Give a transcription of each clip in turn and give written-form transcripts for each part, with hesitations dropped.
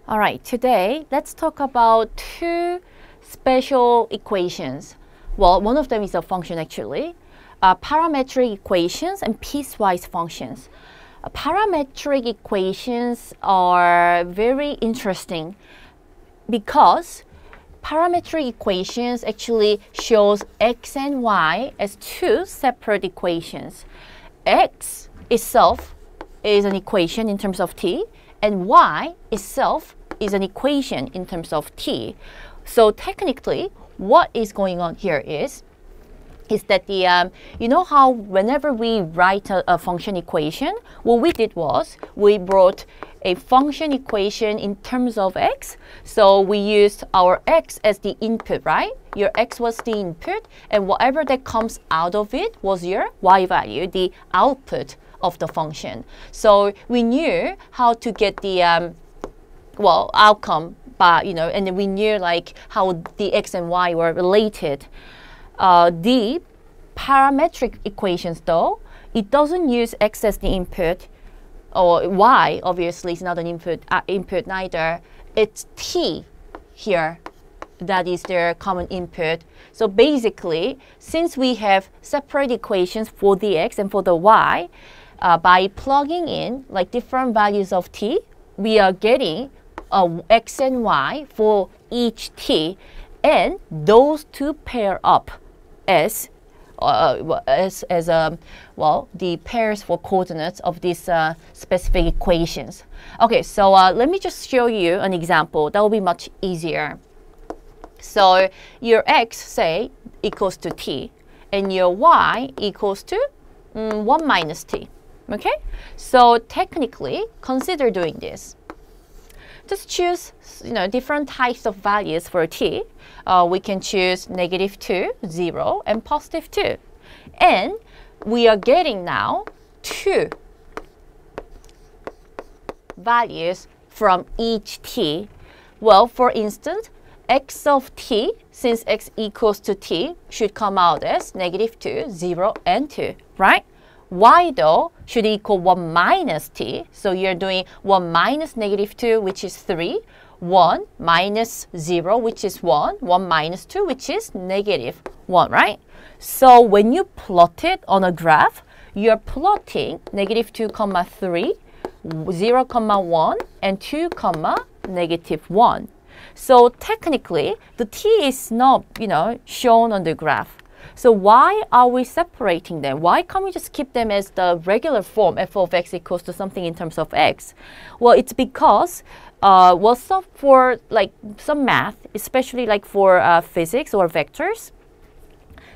All right, today let's talk about two special equations. Well, one of them is a function actually. Parametric equations and piecewise functions. Parametric equations are very interesting because parametric equations actually shows x and y as two separate equations. X itself is an equation in terms of t, and y itself is an equation in terms of t. So technically, what is going on here is that the you know how whenever we write a function equation, what we did was we brought a function equation in terms of x. So we used our x as the input, right? Your x was the input, and whatever that comes out of it was your y value, the output of the function. So we knew how to get the outcome, but and then we knew like how the x and y were related. The parametric equations, though, it doesn't use x as the input, or y obviously is not an input neither. It's t here that is their common input. So basically, since we have separate equations for the x and for the y, by plugging in like different values of t, we are getting x and y for each t, and those two pair up as the pairs for coordinates of these specific equations. Okay, so let me just show you an example that will be much easier. So your x, say, equals to t, and your y equals to 1 minus t. Okay, so technically consider doing this. Just choose different types of values for t. We can choose -2, 0, and +2. And we are getting now two values from each t. Well, for instance, x of t, since x equals to t, should come out as -2, 0, and 2, right? Y, though, should equal 1 minus t. So you're doing 1 minus -2, which is 3, 1 minus 0, which is 1, 1 minus 2, which is -1, right? So when you plot it on a graph, you're plotting -2, 3, 0, 1, and 2, -1. So technically, the t is not, shown on the graph. So why are we separating them? Why can't we just keep them as the regular form, f of x equals to something in terms of x? Well, it's because, for like some math, especially like for physics or vectors,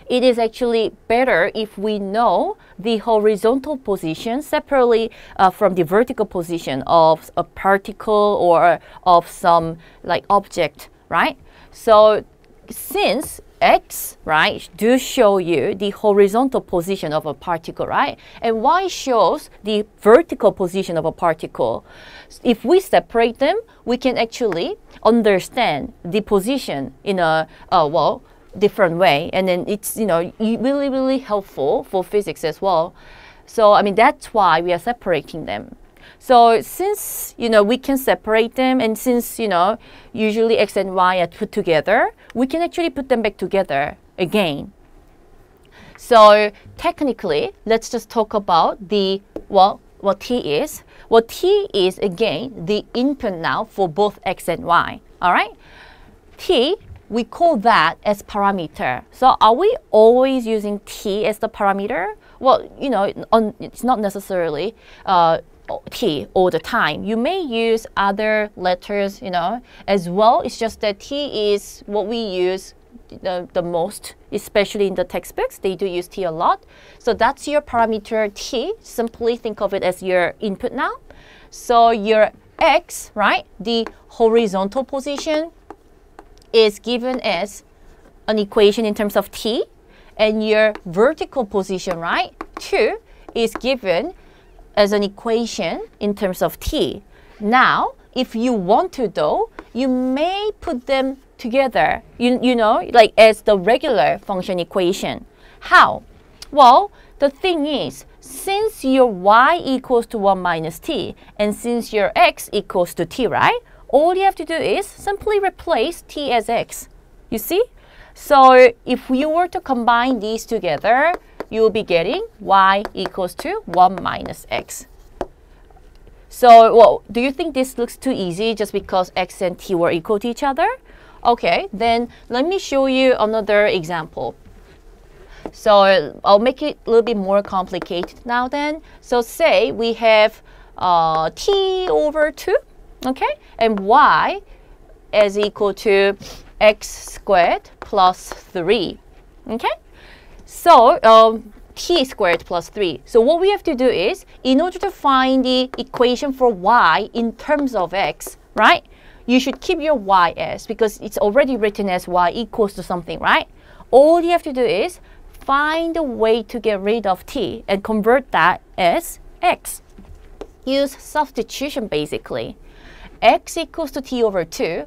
it is actually better if we know the horizontal position separately from the vertical position of a particle or of some like object, right? So since x, right, do show you the horizontal position of a particle, right? And y shows the vertical position of a particle. If we separate them, we can actually understand the position in a, different way. And then it's, really, really helpful for physics as well. So, I mean, that's why we are separating them. So since, we can separate them, and since, usually x and y are put together, we can actually put them back together again. So technically, let's just talk about what t is. What t is, again, the input now for both x and y, all right? T, we call that as parameter. So are we always using t as the parameter? Well, it's not necessarily t all the time. You may use other letters, as well. It's just that t is what we use the most, especially in the textbooks. They do use t a lot. So that's your parameter t. Simply think of it as your input now. So your x, right, the horizontal position is given as an equation in terms of t, and your vertical position, right, 2, is given as an equation in terms of t. Now, if you want to, though, you may put them together, like as the regular function equation. How? Well, the thing is, since your y equals to 1 minus t, and since your x equals to t, right, all you have to do is simply replace t as x. You see? So if you were to combine these together, you will be getting y equals to 1 minus x. So, well, do you think this looks too easy just because x and t were equal to each other? Okay, then let me show you another example. So I'll make it a little bit more complicated now then. So say we have t over 2, okay? And y is equal to x squared plus 3, okay? So t squared plus 3. So what we have to do is, in order to find the equation for y in terms of x, right? You should keep your y as, because it's already written as y equals to something, right? All you have to do is find a way to get rid of t and convert that as x. Use substitution basically. X equals to t over 2.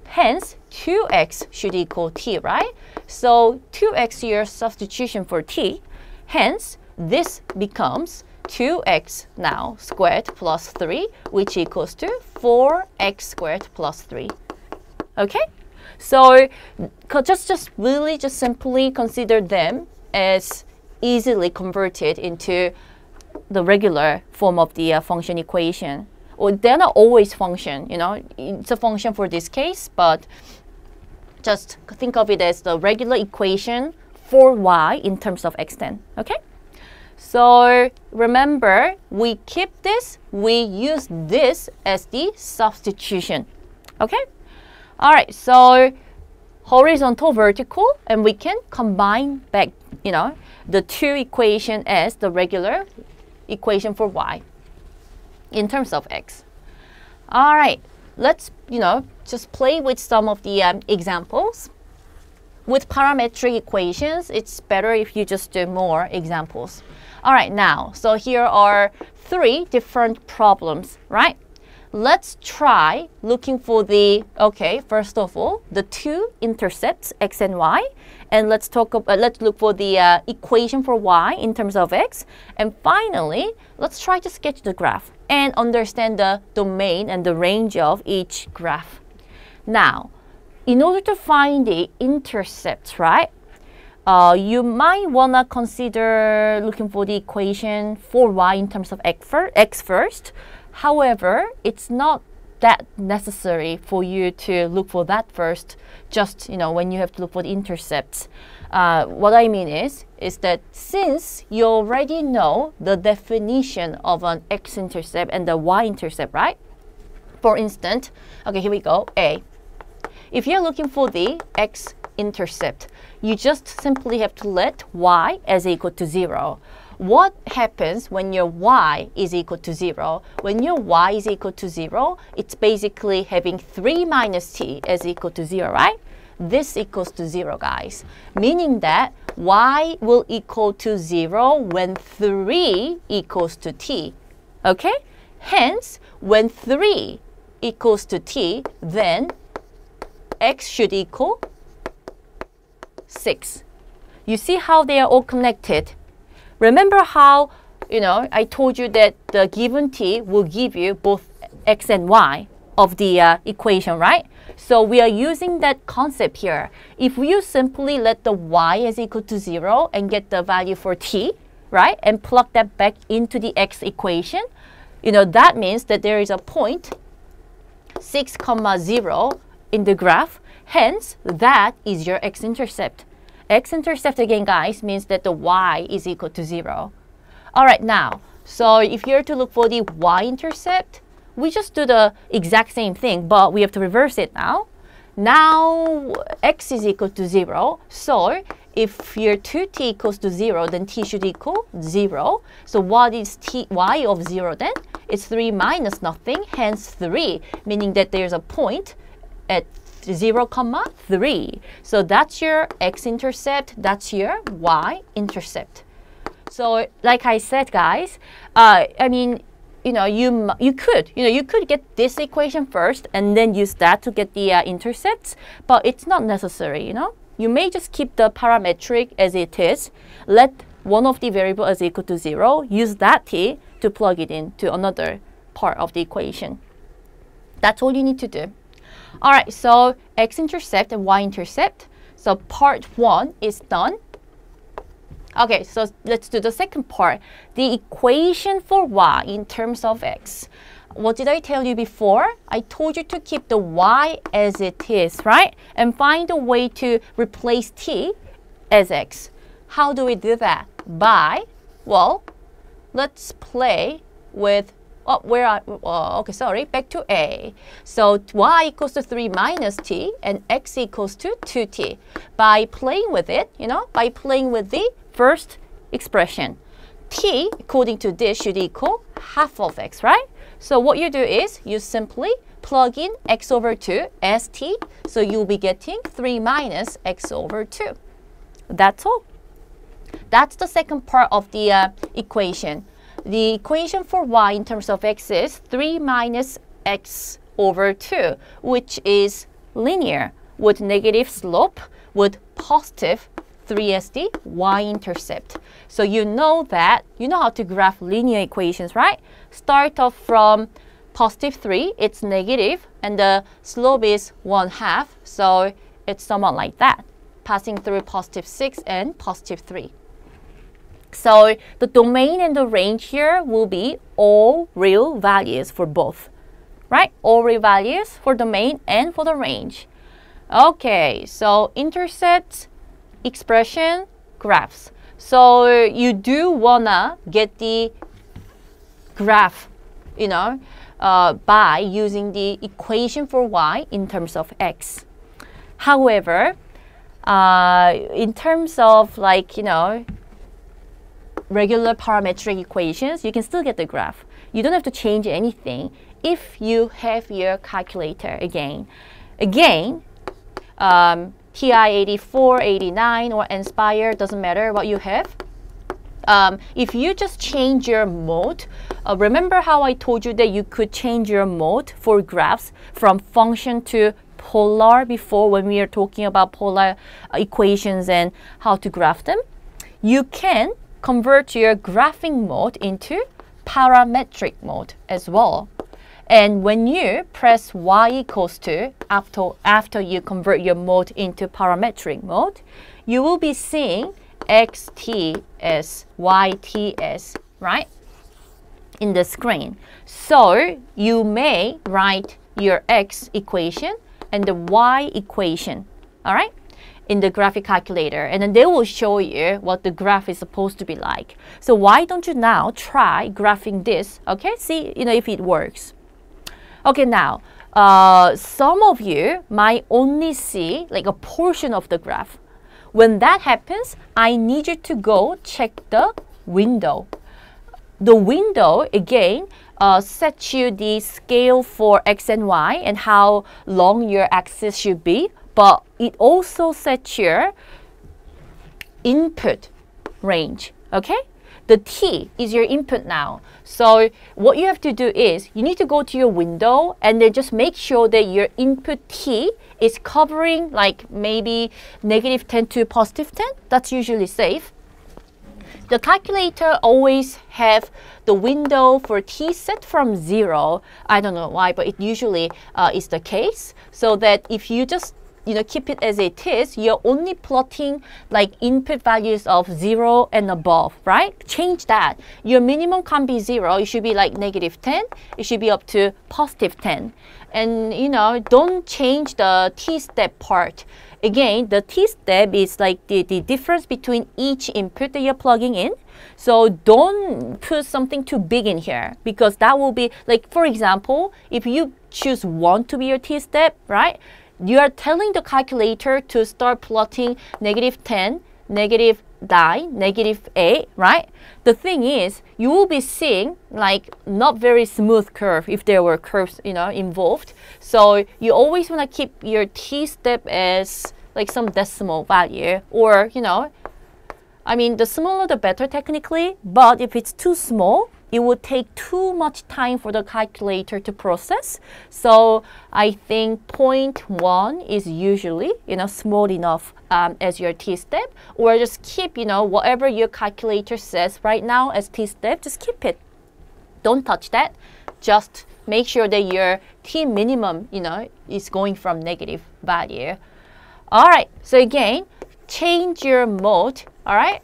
Hence, 2x should equal t, right? So 2x here substitution for t. Hence, this becomes 2x now squared plus 3, which equals to 4x squared plus 3. Okay? So just really just simply consider them as easily converted into the regular form of the function equation. Or they're not always function, you know, it's a function for this case, but just think of it as the regular equation for y in terms of x then, okay? So remember, we keep this, we use this as the substitution, okay? All right, so horizontal, vertical, and we can combine back, you know, the two equations as the regular equation for y in terms of x. All right, let's, you know, just play with some of the examples. With parametric equations, it's better if you just do more examples. All right, now, so here are 3 different problems, right? Let's try looking for the, okay, first of all, the 2 intercepts, x and y. And let's look for the equation for y in terms of x. And finally, let's try to sketch the graph and understand the domain and the range of each graph. Now, in order to find the intercepts, right, you might want to consider looking for the equation for y in terms of x first. However, it's not that necessary for you to look for that first, just, you know, when you have to look for the intercepts. What I mean is that since you already know the definition of an x-intercept and the y-intercept, right? For instance, okay, here we go, A. If you're looking for the x-intercept, you just simply have to let y as equal to 0. What happens when your y is equal to 0? When your y is equal to 0, it's basically having 3 minus t as equal to 0, right? This equals to 0, guys. Meaning that y will equal to 0 when 3 equals to t. Okay? Hence, when 3 equals to t, then x should equal 6. You see how they are all connected? Remember how, you know, I told you that the given t will give you both x and y of the equation, right? So we are using that concept here. If you simply let the y is equal to 0 and get the value for t, right, and plug that back into the x equation, you know, that means that there is a point 6, 0 in the graph. Hence, that is your x-intercept. X-intercept again, guys, means that the y is equal to 0. All right, now, so if you're to look for the y-intercept, we just do the exact same thing, but we have to reverse it now. Now, x is equal to 0. So if your 2t equals to 0, then t should equal 0. So what is y of 0 then? It's 3 minus nothing, hence 3, meaning that there's a point at 0, 3. So that's your x-intercept, that's your y-intercept. So like I said, guys, I mean, you know, you could get this equation first and then use that to get the intercepts, but it's not necessary, you know. You may just keep the parametric as it is, let one of the variable as equal to 0, use that t to plug it into another part of the equation. That's all you need to do. All right, so X-intercept and Y-intercept. So part 1 is done. Okay, so let's do the second part. The equation for y in terms of x. What did I tell you before? I told you to keep the y as it is, right? And find a way to replace t as x. How do we do that? By, well, let's play with, back to A. So y equals to 3 minus t and x equals to 2t. By playing with it, by playing with the first expression, t, according to this, should equal half of x, right? So what you do is you simply plug in x over 2 as t, so you'll be getting 3 minus x over 2. That's all. That's the second part of the equation. The equation for y in terms of x is 3 minus x over 2, which is linear with negative slope with positive 3 as the y-intercept. So you know how to graph linear equations, right? Start off from positive 3, it's negative, and the slope is 1/2, so it's somewhat like that, passing through positive 6 and positive 3. So the domain and the range here will be all real values for both, right? All real values for domain and for the range. Okay, so intercepts, expression, graphs. So you do wanna get the graph, by using the equation for y in terms of x. However, in terms of regular parametric equations, you can still get the graph. You don't have to change anything if you have your calculator again. TI 84, 89, or Inspire, doesn't matter what you have. If you just change your mode, remember how I told you that you could change your mode for graphs from function to polar before when we are talking about polar equations and how to graph them? You can convert your graphing mode into parametric mode as well. And when you press y equals to, after you convert your mode into parametric mode, you will be seeing xt as yts, right, in the screen. So you may write your x equation and the y equation, all right, in the graphic calculator, and then they will show you what the graph is supposed to be like. So why don't you now try graphing this, okay? See, if it works. Okay, now, some of you might only see a portion of the graph. When that happens, I need you to go check the window. The window, again, sets you the scale for x and y and how long your axis should be, but it also sets your input range, okay? The t is your input now. So what you have to do is you need to go to your window and then just make sure that your input t is covering maybe -10 to +10. That's usually safe. The calculator always have the window for t set from 0. I don't know why, but it usually is the case. So that if you just keep it as it is, you're only plotting input values of 0 and above, right? Change that. Your minimum can't be 0. It should be -10. It should be up to +10. And don't change the t-step part. Again, the t-step is the difference between each input that you're plugging in. So don't put something too big in here, because that will be for example, if you choose 1 to be your t-step, right? You are telling the calculator to start plotting -10, -9, -8, right? The thing is, you will be seeing not very smooth curve if there were curves, involved. So you always want to keep your t-step as some decimal value, or I mean, the smaller the better technically, but if it's too small, it would take too much time for the calculator to process. So I think 0.1 is usually, small enough as your t-step, or just keep, whatever your calculator says right now as t-step, just keep it. Don't touch that. just make sure that your t minimum, is going from negative value. All right, so again, change your mode, all right,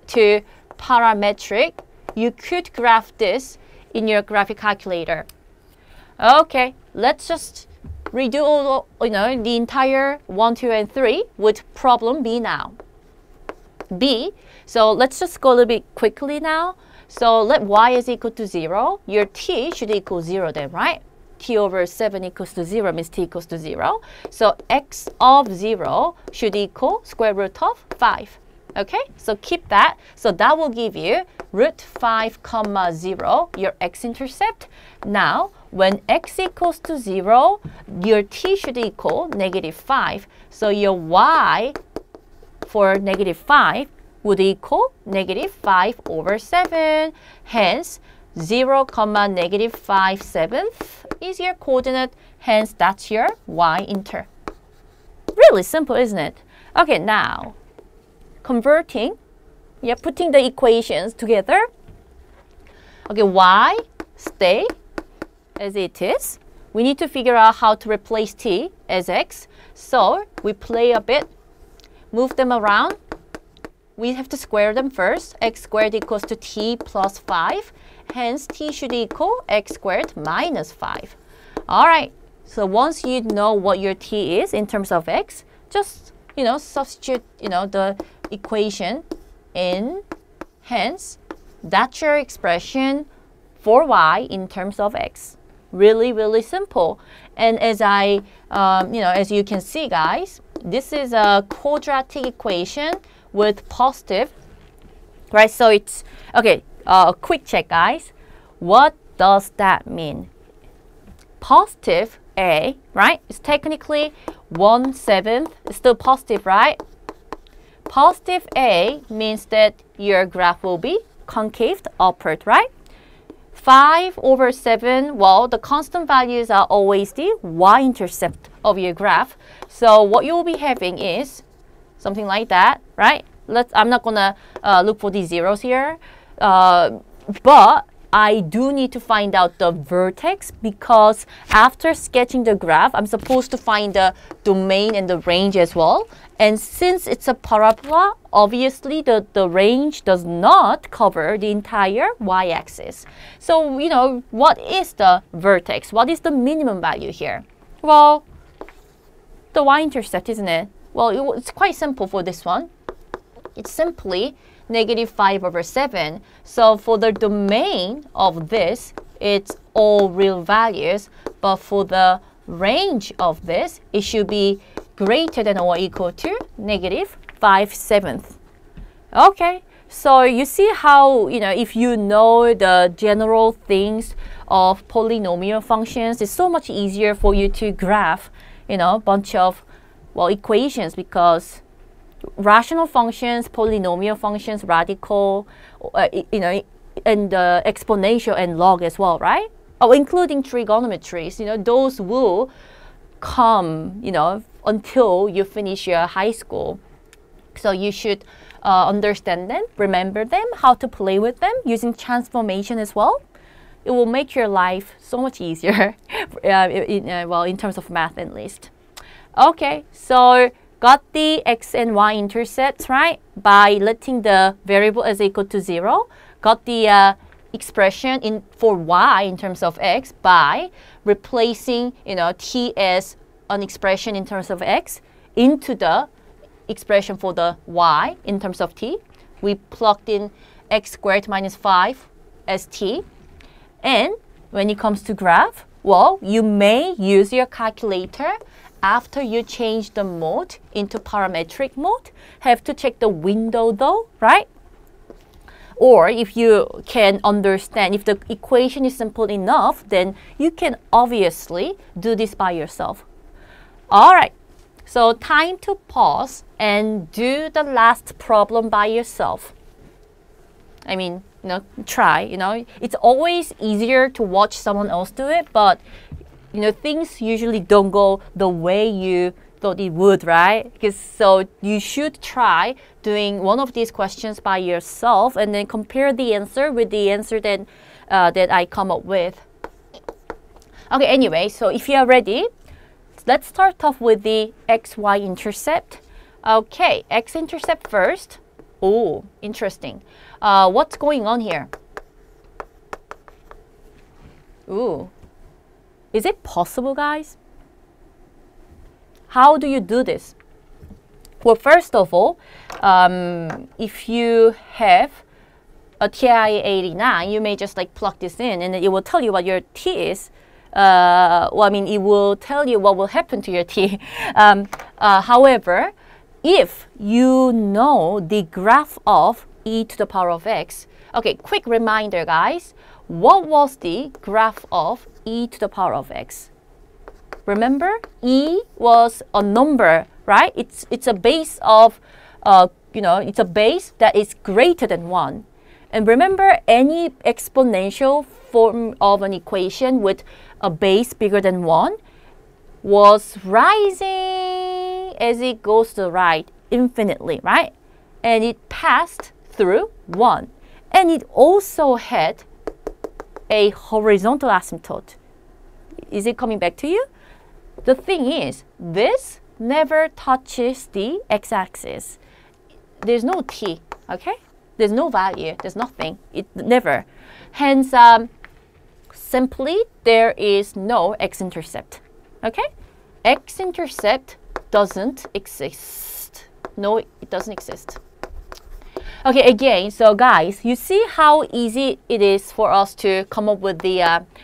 to parametric. You could graph this in your graphic calculator. Okay, let's just redo all, the entire 1, 2, and 3 with problem B now. B, so let's just go a little bit quickly now. So let y is equal to 0. Your t should equal 0 then, right? T over 7 equals to 0 means t equals to 0. So x of 0 should equal square root of 5. Okay, so keep that. So that will give you root 5 comma 0, your x-intercept. Now, when x equals to 0, your t should equal negative 5. So your y for negative 5 would equal negative 5 over 7. Hence, 0 comma negative 5 sevenths is your coordinate. Hence, that's your y-inter. Really simple, isn't it? Okay, now, converting, putting the equations together. Okay, y stay as it is. We need to figure out how to replace t as x. So we play a bit, move them around. We have to square them first. X squared equals to t plus 5. Hence, t should equal x squared minus 5. All right, so once you know what your t is in terms of x, just, substitute, the equation in. Hence, that's your expression for y in terms of x. Really, really simple. And as as you can see, guys, this is a quadratic equation with positive, right? So it's, okay, a quick check, guys. What does that mean? Positive a, right? It's technically 1/7. It's still positive, right? Positive a means that your graph will be concave upward, right? 5 over 7, well, the constant values are always the y-intercept of your graph. So what you will be having is something like that, right? I'm not gonna look for these zeros here, but I do need to find out the vertex, because after sketching the graph, I'm supposed to find the domain and the range as well. And since it's a parabola, obviously the range does not cover the entire y-axis. So, what is the vertex? What is the minimum value here? Well, the y-intercept, isn't it? Well, it's quite simple for this one. It's simply negative 5 over 7. So for the domain of this, it's all real values. But for the range of this, it should be greater than or equal to negative 5/7. Okay, so you see how, if you know the general things of polynomial functions, it's so much easier for you to graph, a bunch of, equations, because rational functions, polynomial functions, radical, and exponential and log as well, right? Oh, including trigonometries, those will come, until you finish your high school. So you should understand them, remember them, how to play with them using transformation as well. It will make your life so much easier, in terms of math at least. Okay, so got the x and y intercepts, right? By letting the variable as equal to 0. Got the expression for y in terms of x by replacing, t as an expression in terms of x into the expression for the y in terms of t. We plugged in x squared minus 5 as t. And when it comes to graph, well, you may use your calculator after you change the mode into parametric mode. Have to check the window though, right? Or if you can understand, if the equation is simple enough, then you can obviously do this by yourself. All right, so time to pause and do the last problem by yourself. I mean, try, It's always easier to watch someone else do it, but, things usually don't go the way you thought it would, right? So you should try doing one of these questions by yourself and then compare the answer with the answer that I come up with. Okay, anyway, so if you are ready, let's start off with the XY intercept. Okay, X-intercept first. Oh, interesting. What's going on here? Ooh, is it possible, guys? How do you do this? Well, first of all, if you have a TI-89, you may just like plug this in and it will tell you what your T is. Well, I mean, it will tell you what will happen to your T. However, if you know the graph of e to the power of x, okay, quick reminder, guys. What was the graph of e to the power of x? Remember, e was a number, right? It's a base of, it's a base that is greater than 1. And remember, any exponential form of an equation with a base bigger than 1 was rising as it goes to the right infinitely, right? And it passed through 1. And it also had a horizontal asymptote. Is it coming back to you? The thing is, this never touches the x-axis. There's no t, okay? There's no value, there's nothing, it never. Hence, simply, there is no x-intercept, okay? X-intercept doesn't exist. No, it doesn't exist. Okay, again, so guys, you see how easy it is for us to come up with the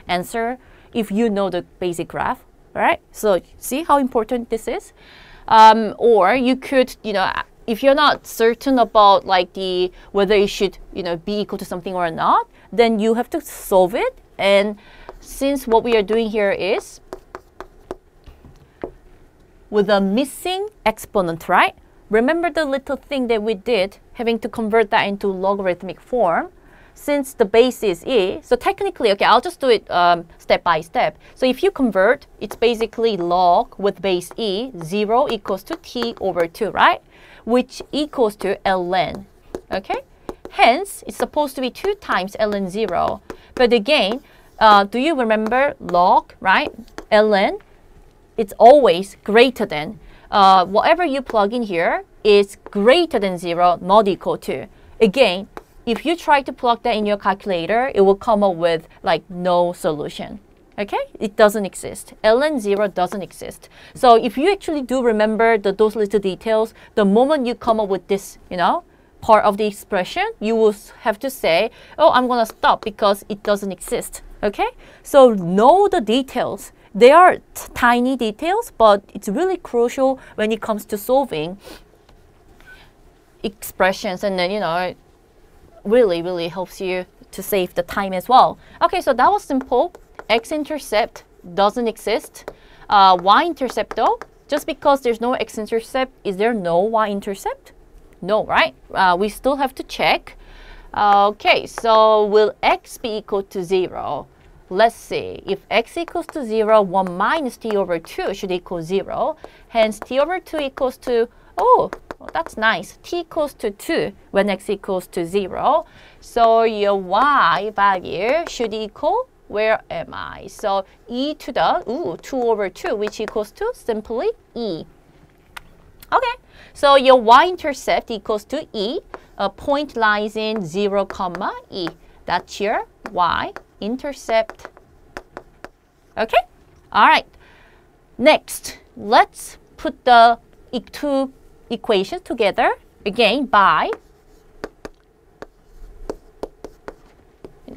answer if you know the basic graph, right? So see how important this is? Or you could, if you're not certain about like whether it should, be equal to something or not, then you have to solve it. And since what we are doing here is with a missing exponent, right? Remember the little thing that we did, having to convert that into logarithmic form? Since the base is e, so technically, okay, I'll just do it step by step. So if you convert, it's basically log with base e, 0 equals to t over 2, right? Which equals to ln, okay? Hence, it's supposed to be 2 times ln 0. But again, do you remember log, right? Ln, it's always greater than. Whatever you plug in here is greater than 0, not equal to. Again, if you try to plug that in your calculator, it will come up with like no solution. Okay? It doesn't exist. ln 0 doesn't exist. So if you actually do remember those little details, the moment you come up with this, part of the expression, you will have to say, oh, I'm going to stop because it doesn't exist. Okay? So know the details. They are tiny details, but it's really crucial when it comes to solving expressions, and then, really, really helps you to save the time as well. Okay, so that was simple. X-intercept doesn't exist. Y-intercept though, just because there's no x-intercept, is there no y-intercept? No, right? We still have to check. Okay, so will x be equal to 0? Let's see. If x equals to 0, 1 minus t over 2 should equal 0. Hence, t over 2 equals to, oh, well, that's nice. T equals to 2 when x equals to 0. So your y value should equal, where am I? So e to the, 2 over 2, which equals to simply e. Okay, so your y-intercept equals to e. A point lies in 0, comma, e. That's your y-intercept. Okay, all right. Next, let's put the two equations together again by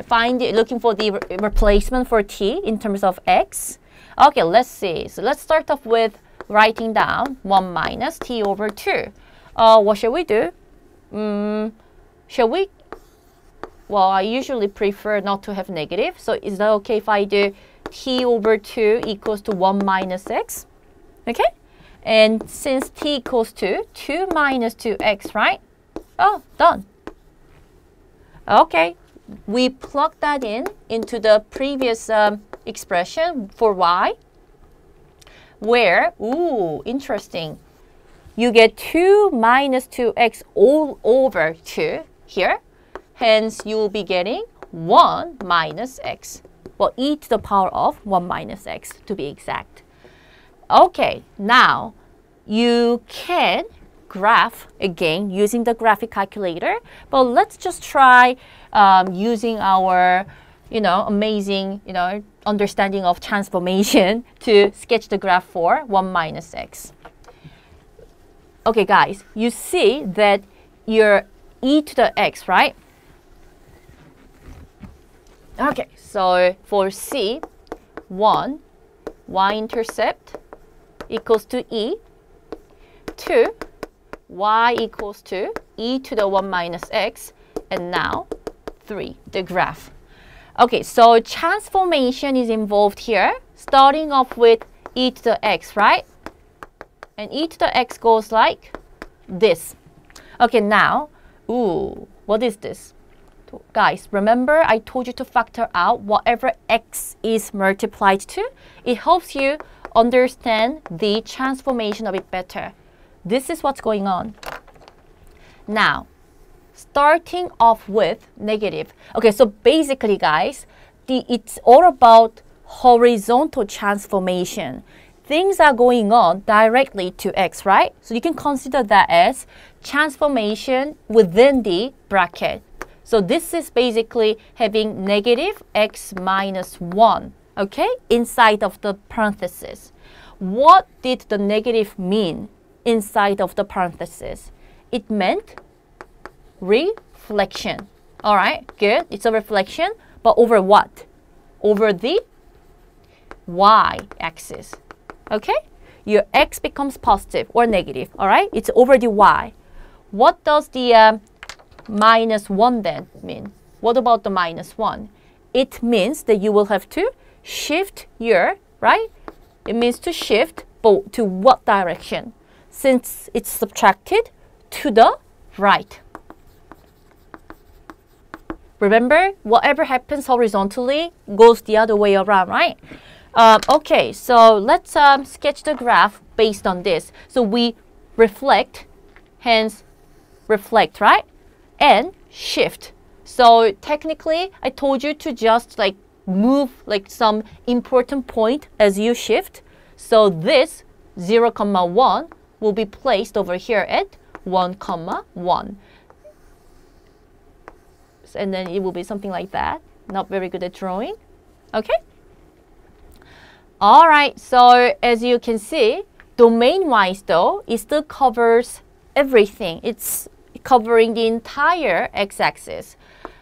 looking for the replacement for t in terms of x. Okay, let's see. So let's start off with writing down 1 minus t over 2. What shall we do? Shall we? Well, I usually prefer not to have negative. So is that okay if I do t over 2 equals to 1 minus x? Okay? And since t equals to 2 minus 2x, right? Oh, done. Okay, we plug that into the previous expression for y, where, ooh, interesting. You get 2 minus 2x all over 2 here. Hence, you will be getting 1 minus x. Well, e to the power of 1 minus x to be exact. Okay, now you can graph again using the graphic calculator, but let's just try using our amazing understanding of transformation to sketch the graph for 1 minus x. Okay guys, you see that your e to the x, right? Okay, so for C, 1 y-intercept equals to e, 2 y equals to e to the 1 minus x, and now 3, the graph. Okay, so transformation is involved here, starting off with e to the x, right? And e to the x goes like this. Okay, now, what is this? Guys, remember I told you to factor out whatever x is multiplied to. It helps you understand the transformation a bit better. This is what's going on. Now, starting off with negative. Okay, so basically, guys, it's all about horizontal transformation. Things are going on directly to x, right? So you can consider that as transformation within the bracket. So this is basically having negative x minus 1, okay, inside of the parenthesis. What did the negative mean inside of the parenthesis? It meant reflection. All right, good. It's a reflection, but over what? Over the y-axis. Okay? Your x becomes positive or negative. All right? It's over the y. What does the minus 1 then mean? What about the minus 1? It means that you will have to shift your, right? It means to shift, but to what direction? Since it's subtracted, to the right. Remember, whatever happens horizontally goes the other way around, right? Okay, so let's sketch the graph based on this. So we reflect, hence reflect, right? And shift. So technically, I told you to just like move like some important point as you shift. So this 0, 1 will be placed over here at 1, 1. And then it will be something like that. Not very good at drawing. Okay? All right, so as you can see, domain-wise though, it still covers everything. It's covering the entire x-axis.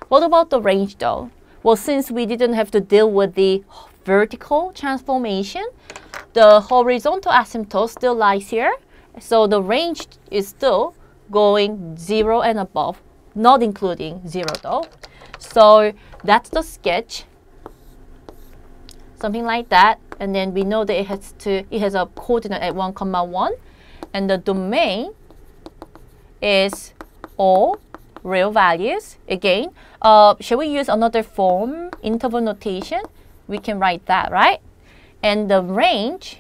What about the range though? Well, since we didn't have to deal with the vertical transformation, the horizontal asymptote still lies here. So the range is still going 0 and above, not including 0 though. So that's the sketch. Something like that. And then we know that it has a coordinate at 1, 1. And the domain is all real values. Again, shall we use another form, interval notation? We can write that, right? And the range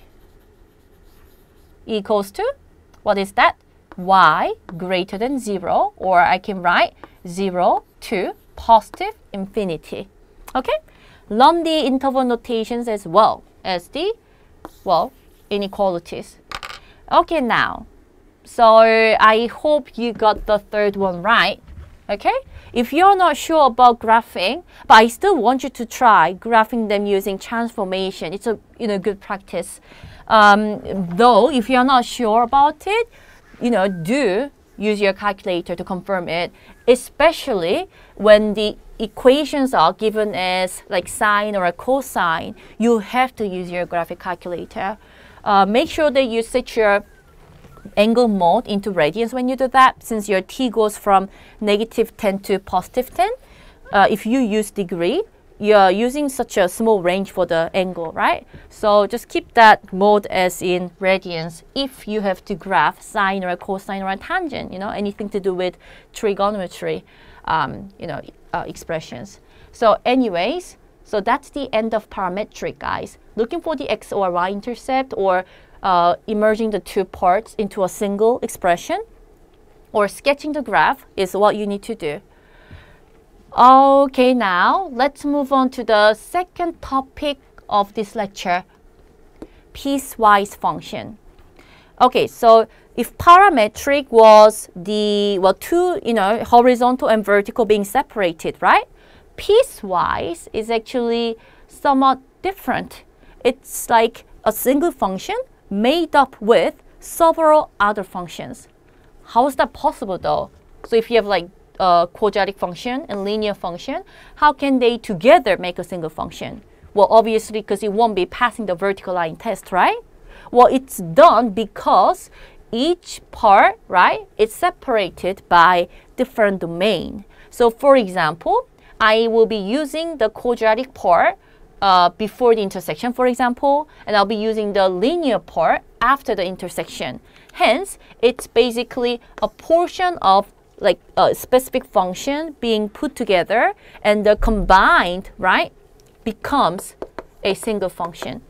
equals to, what is that? Y greater than 0, or I can write 0 to positive infinity. Okay? Learn the interval notations as well as the, inequalities. Okay, now, so I hope you got the third one right. Okay? If you're not sure about graphing, but I still want you to try graphing them using transformation. It's a good practice. Though, if you're not sure about it, do use your calculator to confirm it, especially when the equations are given as like sine or a cosine. You have to use your graphic calculator. Make sure that you set your angle mode into radians when you do that, since your t goes from -10 to +10. If you use degree, you're using such a small range for the angle, right? So just keep that mode as in radians if you have to graph sine or a cosine or a tangent, anything to do with trigonometry, expressions. So anyways, so that's the end of parametric, guys. Looking for the x or y-intercept, or emerging the two parts into a single expression, or sketching the graph is what you need to do. Okay, now let's move on to the second topic of this lecture, piecewise function. Okay, so if parametric was the, well, two, horizontal and vertical being separated, right? Piecewise is actually somewhat different. It's like a single function made up with several other functions. How is that possible though? So if you have like a quadratic function and linear function, how can they together make a single function? Well, obviously because it won't be passing the vertical line test, right? Well, it's done because each part, right, is separated by different domain. So for example, I will be using the quadratic part before the intersection, for example, and I'll be using the linear part after the intersection. Hence, it's basically a portion of like a specific function being put together, and the combined, right, becomes a single function.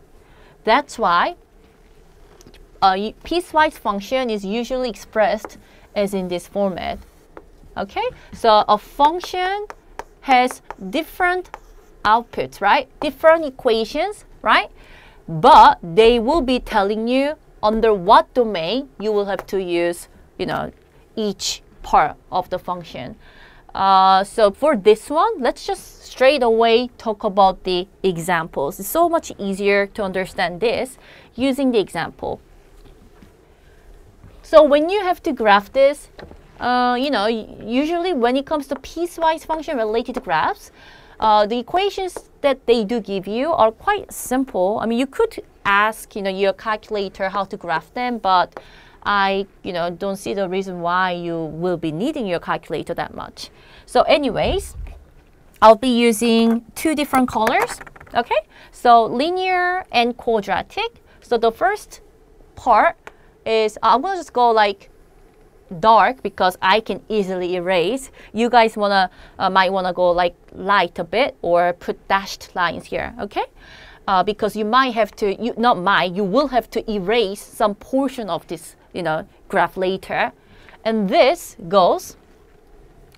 That's why piecewise function is usually expressed as in this format. Okay, so a function has different outputs, right? Different equations, right? But they will be telling you under what domain you will have to use, each part of the function. So for this one, let's just straight away talk about the examples. It's so much easier to understand this using the example. So when you have to graph this, usually when it comes to piecewise function related graphs, the equations that they do give you are quite simple. I mean, you could ask, your calculator how to graph them, but I, don't see the reason why you will be needing your calculator that much. So anyways, I'll be using two different colors, okay? So linear and quadratic. So the first part is, I'm going to just go like dark because I can easily erase. You guys might wanna go like light a bit or put dashed lines here, okay? Because you might have to, you will have to erase some portion of this, graph later. And this goes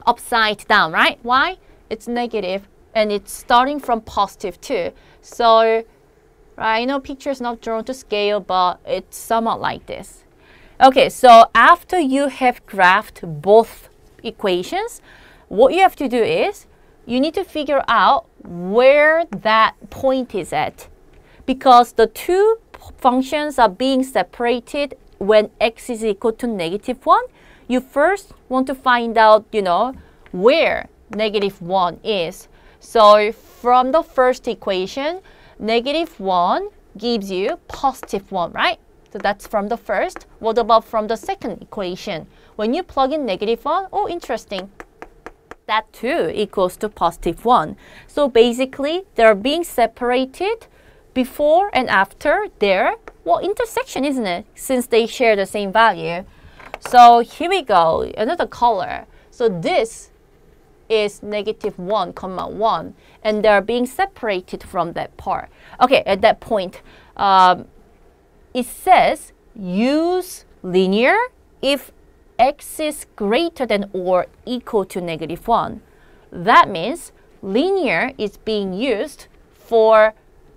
upside down, right? Why? It's negative and it's starting from positive too. So, right, picture is not drawn to scale, but it's somewhat like this. Okay, so after you have graphed both equations, what you have to do is you need to figure out where that point is at, because the two functions are being separated when x is equal to -1. You first want to find out, where -1 is. So from the first equation, -1 gives you +1, right? So that's from the first. What about from the second equation? When you plug in -1, oh, interesting. That too equals to +1. So basically, they're being separated before and after their, intersection, isn't it? Since they share the same value. So here we go, another color. So this is -1, 1, and they're being separated from that part. Okay, at that point, it says use linear if x is greater than or equal to -1. That means linear is being used for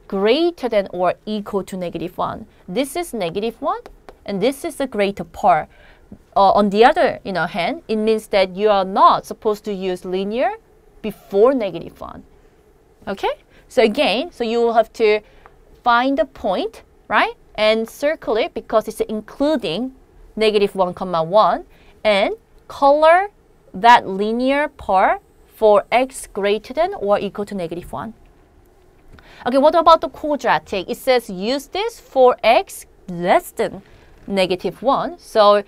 greater than or equal to -1. This is -1 and this is the greater part. On the other hand, it means that you are not supposed to use linear before -1. Okay? So again, you will have to find the point, right? And circle it because it's including -1, 1, and color that linear part for x greater than or equal to -1. Okay, what about the quadratic? It says use this for x less than -1. So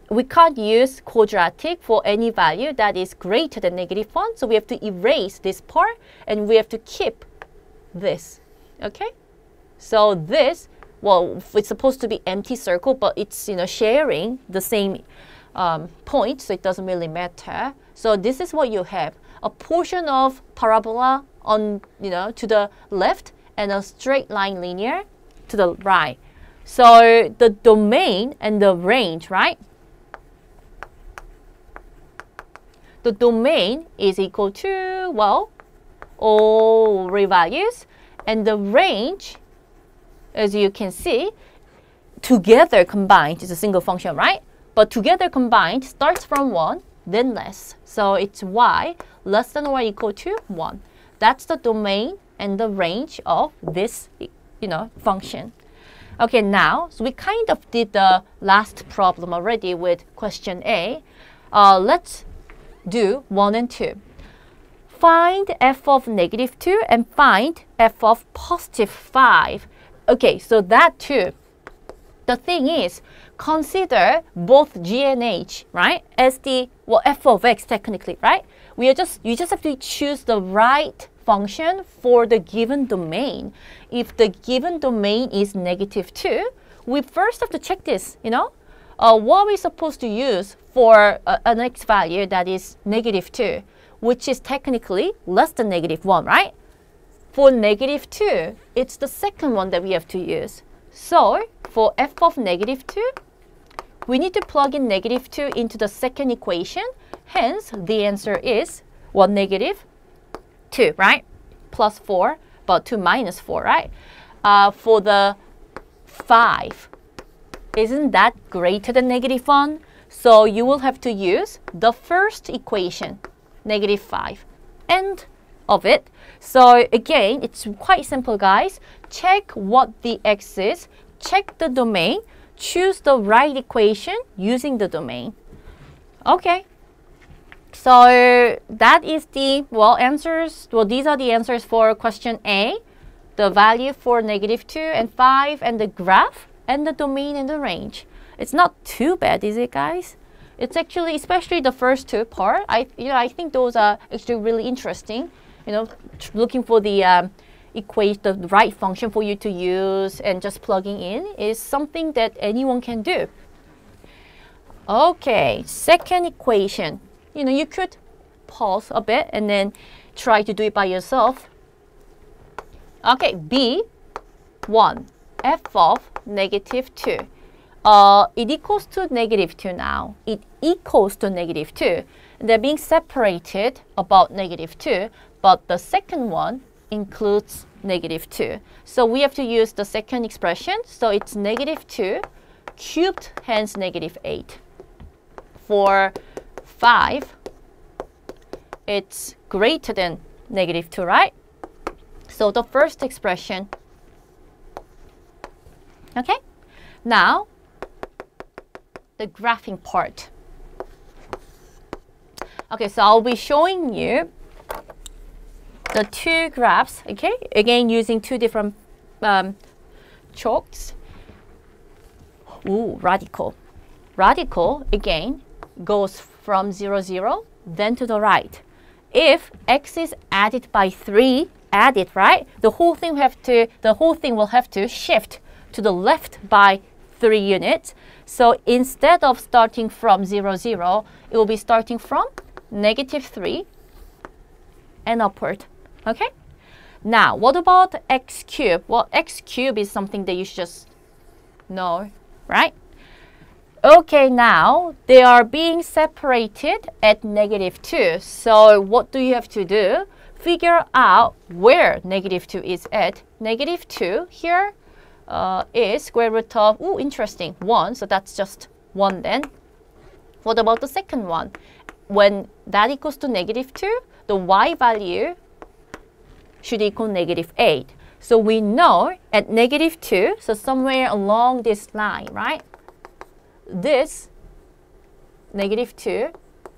we can't use quadratic for any value that is greater than -1. So we have to erase this part and we have to keep this. Okay? So this, it's supposed to be empty circle, but it's sharing the same point, so it doesn't really matter. So this is what you have: a portion of parabola on to the left and a straight line linear to the right. So the domain and the range, right? the domain is equal to, well, all real values, and the range, as you can see, together combined is a single function, right? But together combined starts from 1, then less. So it's y less than or equal to 1. That's the domain and the range of this, function. Okay, now, so we kind of did the last problem already with question A. Let's do 1 and 2. Find f of negative 2 and find f of positive 5. Okay, so that too. The thing is, consider both g and h, right, as the, well, f of x technically, right? You just have to choose the right function for the given domain. If the given domain is negative 2, we first have to check this, what are we supposed to use for an x value that is negative 2, which is technically less than negative 1, right? For negative 2, it's the second one that we have to use. So, for f of negative 2, we need to plug in negative 2 into the second equation. Hence, the answer is, well, negative 2, right? Plus 4, but 2 minus 4, right? For the 5, isn't that greater than negative 1? So you will have to use the first equation, negative 5, end of it. So again, it's quite simple, guys. Check what the x is, check the domain, choose the right equation using the domain. Okay. So that is the, well, answers. Well, these are the answers for question A, the value for negative 2 and 5, and the graph, and the domain and the range. It's not too bad, is it, guys? It's actually, especially the first two part, I think those are actually really interesting. Looking for the the right function for you to use and just plugging in is something that anyone can do. Okay, second equation. You could pause a bit and then try to do it by yourself. Okay, B1, f of negative 2. It equals to negative 2 now. It equals to negative 2. They're being separated about negative 2, but the second one includes negative 2. So we have to use the second expression. So it's negative 2 cubed, hence negative 8. For 5, it's greater than negative 2, right? So the first expression. Okay? Now, the graphing part. Okay, so I'll be showing you the two graphs, okay? Again, using two different chalks. Ooh, radical. Radical, again, goes from 0, 0, then to the right. If x is added by 3, right? The whole thing will have to shift to the left by 3 units. So instead of starting from 0, 0, it will be starting from negative 3 and upward. Okay? Now, what about x cubed? Well, x cubed is something that you should just know, right? Okay, now they are being separated at negative 2. So what do you have to do? Figure out where negative 2 is at. Negative 2 here is square root of, ooh, interesting, 1. So that's just 1 then. What about the second one? When that equals to negative 2, the y value should equal negative 8. So we know at negative 2, so somewhere along this line, right? This negative 2,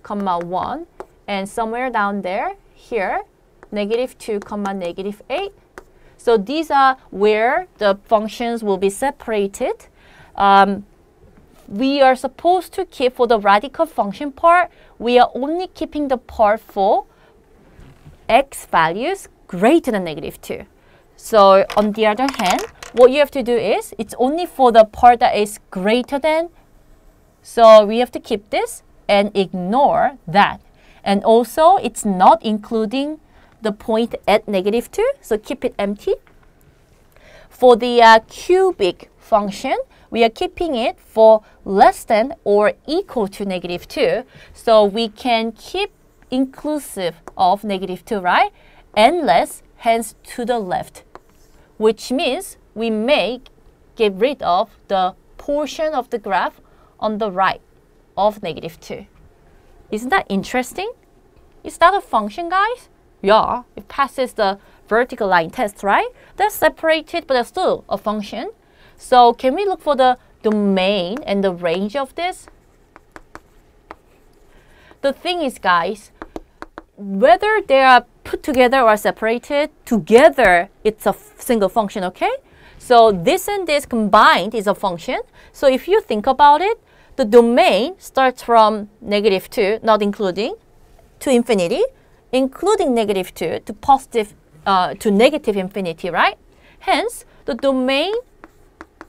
comma 1, and somewhere down there, here, negative 2, comma negative 8. So these are where the functions will be separated. We are supposed to keep, for the radical function part, we are only keeping the part for x values greater than negative 2. So on the other hand, what you have to do is, it's only for the part that is greater than. So we have to keep this and ignore that. And also, it's not including the point at negative 2, so keep it empty. For the cubic function, we are keeping it for less than or equal to negative 2. So we can keep inclusive of -2, right? And less, hence to the left, which means we may get rid of the portion of the graph on the right of -2. Isn't that interesting? Is that a function, guys? Yeah, it passes the vertical line test, right? That's separated, but that's still a function. So can we look for the domain and the range of this? The thing is, guys, whether they are put together or separated, together it's a single function, okay? So this and this combined is a function. So if you think about it, the domain starts from -2, not including, to infinity, including -2 to positive, to negative infinity, right? Hence, the domain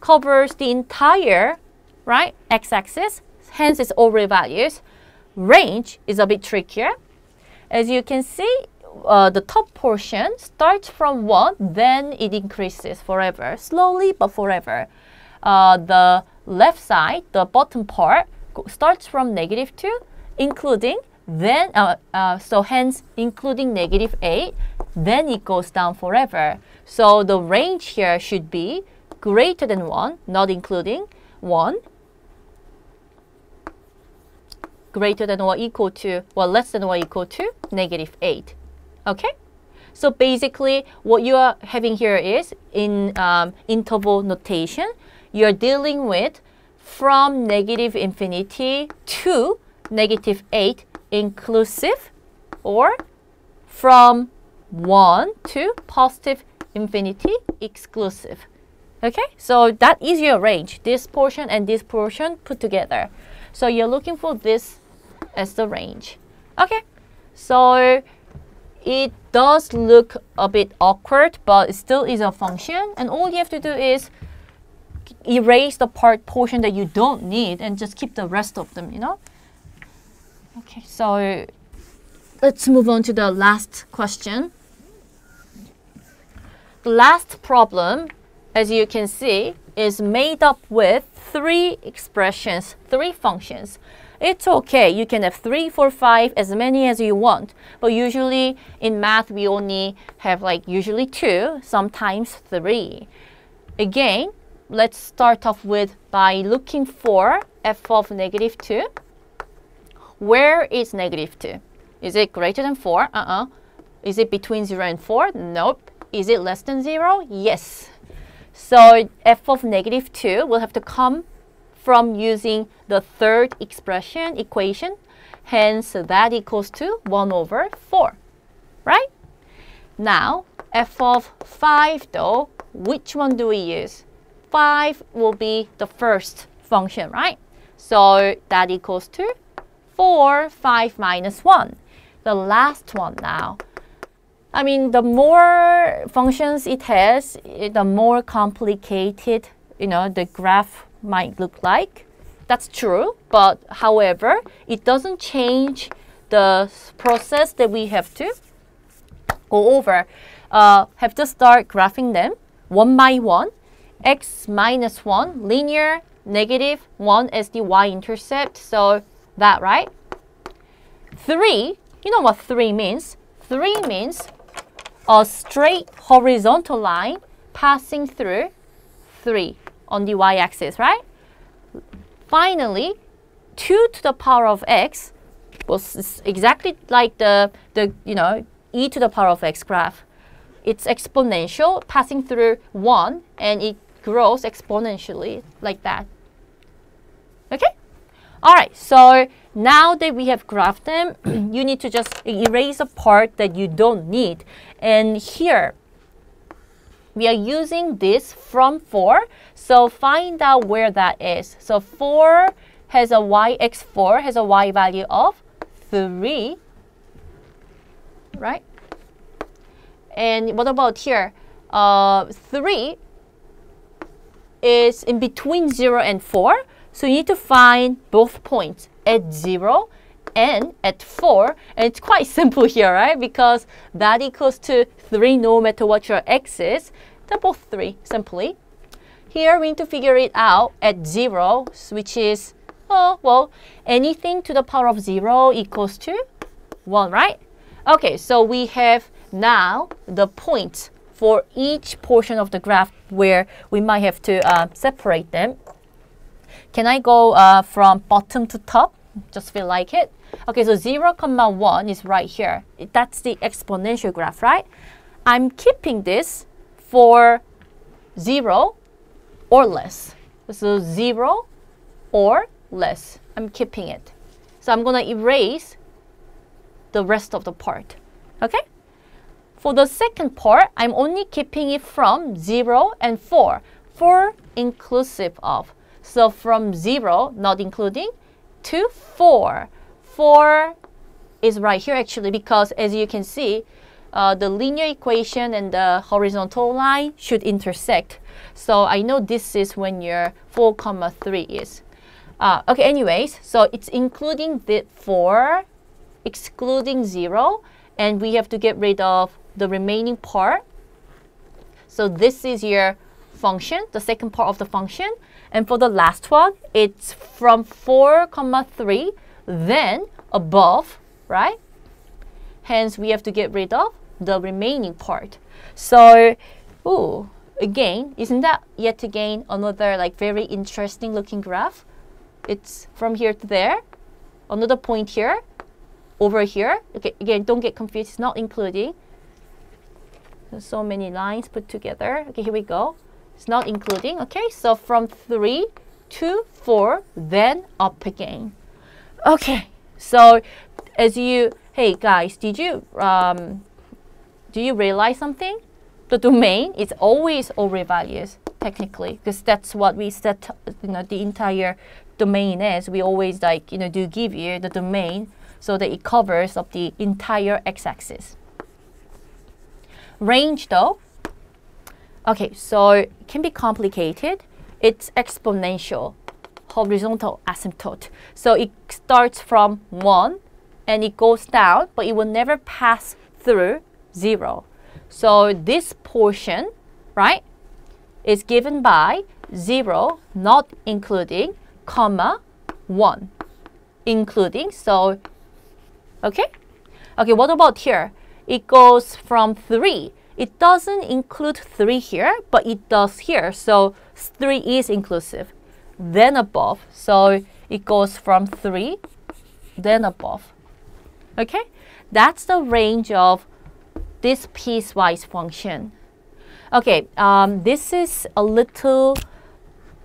covers the entire, right, x-axis. Hence, it's all real values. Range is a bit trickier. As you can see, the top portion starts from 1, then it increases forever, slowly but forever. The left side, the bottom part, starts from -2, including, then, so hence, including -8, then it goes down forever. So the range here should be greater than 1, not including 1, greater than or equal to, well, less than or equal to -8. Okay? So basically, what you are having here is, in interval notation, you're dealing with from -infinity to -8 inclusive, or from 1 to positive infinity exclusive. Okay? So that is your range, this portion and this portion put together. So you're looking for this as the range. Okay? So it does look a bit awkward, but it still is a function. And all you have to do is erase the portion that you don't need and just keep the rest of them, you know? Okay, so let's move on to the last question. The last problem, as you can see, is made up with 3 expressions, 3 functions. It's okay, you can have 3, 4, 5, as many as you want. But usually in math, we only have like usually 2, sometimes 3. Again, let's start off with by looking for f of -2. Where is -2? Is it greater than 4? Is it between 0 and 4? Nope. Is it less than 0? Yes. So f of -2 will have to come from using the third expression, equation. Hence, that equals to 1 over 4, right? Now, f of 5, though, which one do we use? 5 will be the first function, right? So that equals to 4, 5 minus 1. The last one now. I mean, the more functions it has, the more complicated, you know, the graph might look like. That's true, but however, it doesn't change the process that we have to go over. Have to start graphing them one by one. X minus 1, linear, -1 as the y-intercept, so that, right? 3, you know what 3 means? 3 means a straight horizontal line passing through 3 on the y-axis, right? Finally, 2 to the power of x was exactly like the you know, e to the power of x graph. It's exponential, passing through 1, and it grows exponentially like that. Okay? All right, so now that we have graphed them, you need to just erase a part that you don't need. And here, we are using this from 4, so find out where that is. So 4 has a y, x4 has a y value of 3, right? And what about here? 3 is in between 0 and 4, so you need to find both points at 0 and at 4. And it's quite simple here, right? Because that equals to 3 no matter what your x is. They're both 3, simply. Here we need to figure it out at 0, which is, oh, well, anything to the power of 0 equals to 1, right? Okay, so we have now the points for each portion of the graph where we might have to separate them. Can I go from bottom to top? Just feel like it. Okay, so 0, 1 is right here. That's the exponential graph, right? I'm keeping this for 0 or less. So 0 or less. I'm keeping it. So I'm going to erase the rest of the part. Okay? For the second part, I'm only keeping it from 0 and 4. 4 inclusive of. So from 0, not including, to 4. 4 is right here actually because as you can see, the linear equation and the horizontal line should intersect. So I know this is when your 4, 3 is. Okay, anyways, so it's including the 4, excluding 0, and we have to get rid of the remaining part. So this is your function, the second part of the function. And for the last one, it's from 4, 3, then above, right? Hence, we have to get rid of the remaining part. So, ooh, again, isn't that yet again another like very interesting looking graph? It's from here to there, another point here, over here. Okay, again, don't get confused, it's not including. There's so many lines put together. Okay, here we go. It's not including. Okay, so from 3 to 4, then up again. Okay, so as you, hey guys, do you realize something? The domain is always over values technically, because that's what we set, the entire domain is. We always do give you the domain so that it covers up the entire x-axis. Range though, okay, so it can be complicated. It's exponential, horizontal asymptote. So it starts from 1 and it goes down, but it will never pass through 0. So this portion, right, is given by 0, not including, comma, 1, including. So, okay? Okay, what about here? It goes from 3. It doesn't include 3 here, but it does here. So 3 is inclusive. Then above. So it goes from 3, then above. Okay? That's the range of this piecewise function. Okay, this is a little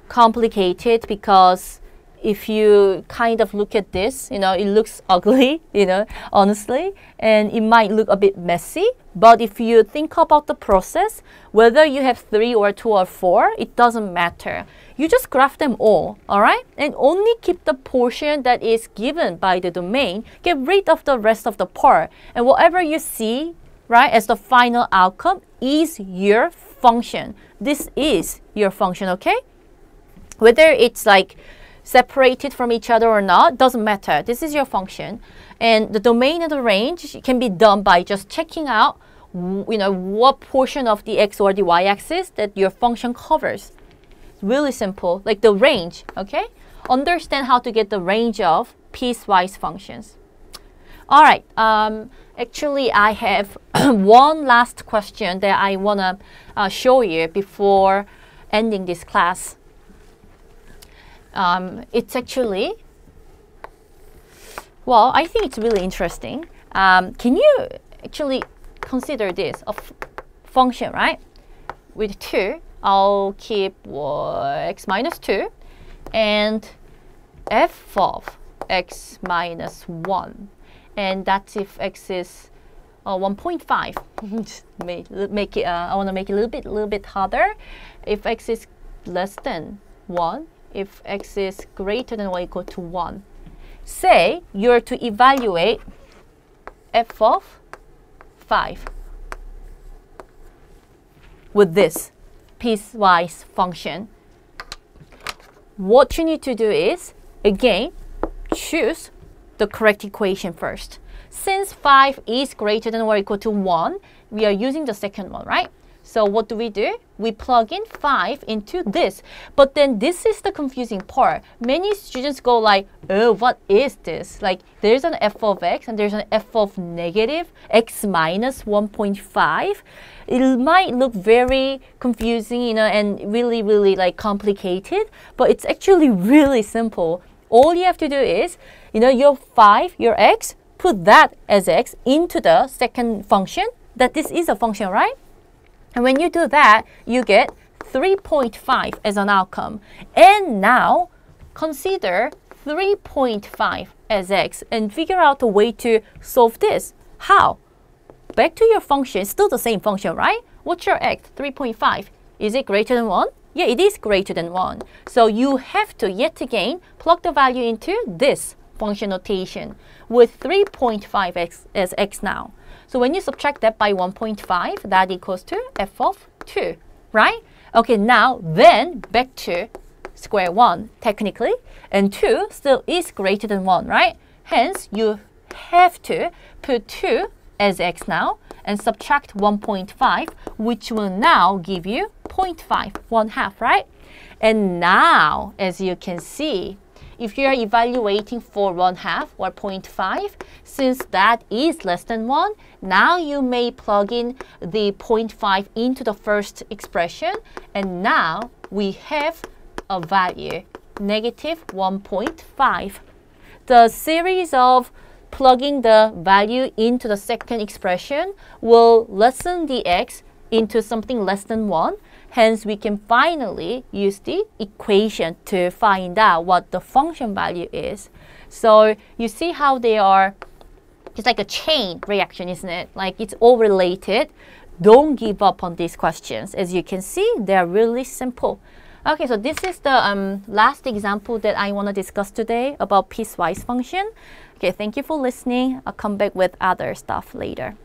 complicated because if you kind of look at this, it looks ugly, honestly, and it might look a bit messy. But if you think about the process, whether you have 3 or 2 or 4, it doesn't matter. You just graph them all right? And only keep the portion that is given by the domain. Get rid of the rest of the part. And whatever you see, right, as the final outcome is your function. This is your function, okay? Whether it's like separated from each other or not, doesn't matter. This is your function. And the domain and the range can be done by just checking out, what portion of the x or the y-axis that your function covers. It's really simple, like the range, okay? Understand how to get the range of piecewise functions. All right, actually I have one last question that I want to show you before ending this class. It's actually, well, I think it's really interesting. Can you actually consider this a function, right? With 2, I'll keep x minus 2 and f of x minus 1. And that's if x is 1.5. make it. I want to make it a little bit harder. If x is less than 1, if x is greater than or equal to 1. Say you're to evaluate f of 5 with this piecewise function. What you need to do is, again, choose the correct equation first. Since 5 is greater than or equal to 1, we are using the second one, right? So what do? We plug in 5 into this. But then this is the confusing part. Many students go like, oh, what is this? Like there's an f of x and there's an f of negative x minus 1.5. It might look very confusing, you know, and really, really like complicated, but it's actually really simple. All you have to do is, you know, your 5, your x, put that as x into the second function, that this is a function, right? And when you do that, you get 3.5 as an outcome. And now, consider 3.5 as x and figure out a way to solve this. How? Back to your function, it's still the same function, right? What's your x? 3.5. Is it greater than 1? Yeah, it is greater than 1. So you have to, yet again, plug the value into this function notation with 3.5x as x now. So when you subtract that by 1.5, that equals to f of 2, right? Okay, now then back to square 1, technically. And 2 still is greater than 1, right? Hence, you have to put 2 as x now and subtract 1.5, which will now give you 0.5, 1/2, right? And now, as you can see, if you are evaluating for 1/2 or 0.5, since that is less than 1, now you may plug in the 0.5 into the first expression, and now we have a value, negative 1.5. The series of plugging the value into the second expression will lessen the x into something less than 1. Hence, we can finally use the equation to find out what the function value is. So you see how they are, it's like a chain reaction, isn't it? Like it's all related. Don't give up on these questions. As you can see, they're really simple. Okay, so this is the last example that I want to discuss today about piecewise function. Okay, thank you for listening. I'll come back with other stuff later.